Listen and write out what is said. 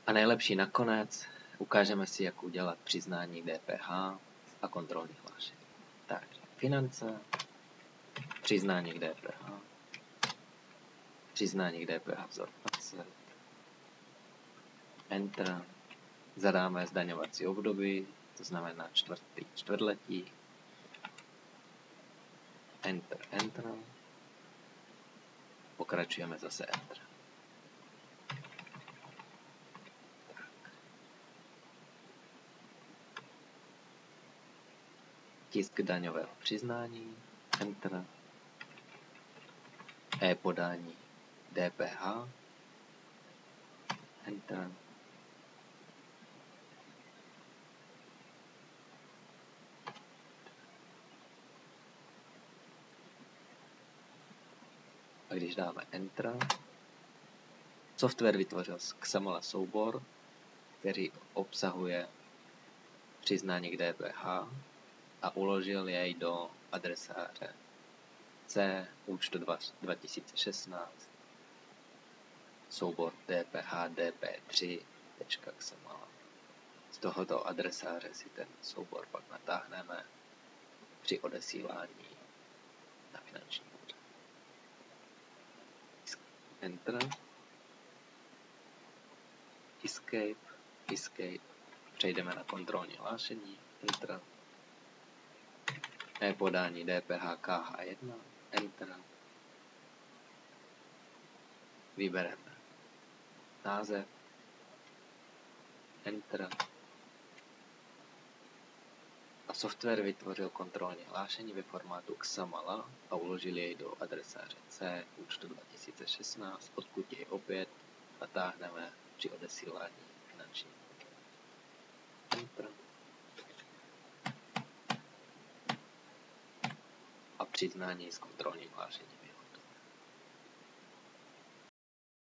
A nejlepší nakonec, ukážeme si, jak udělat přiznání DPH a kontrolní hlášení. Takže finance, přiznání k DPH, přiznání k DPH vzor 20, Enter, zadáme zdaňovací období, to znamená čtvrtletí, Enter, pokračujeme zase Enter. Tisk daňového přiznání, Enter, e-podání DPH, Enter, a když dáme Enter, software vytvořil XML soubor, který obsahuje přiznání k DPH a uložil jej do adresáře C účtu 2016 soubor DPH dp3.xml. Z tohoto adresáře si ten soubor pak natáhneme při odesílání na finanční úřad. Enter, Escape, přejdeme na kontrolní hlášení, Enter, e-podání DPH KH1, Enter, vybereme název, Enter, a software vytvořil kontrolní hlášení ve formátu XML a uložil jej do adresáře C účtu 2016, odkud jej opět natáhneme při odesílání finanční. Enter. A přiznání s kontrolním hlášením je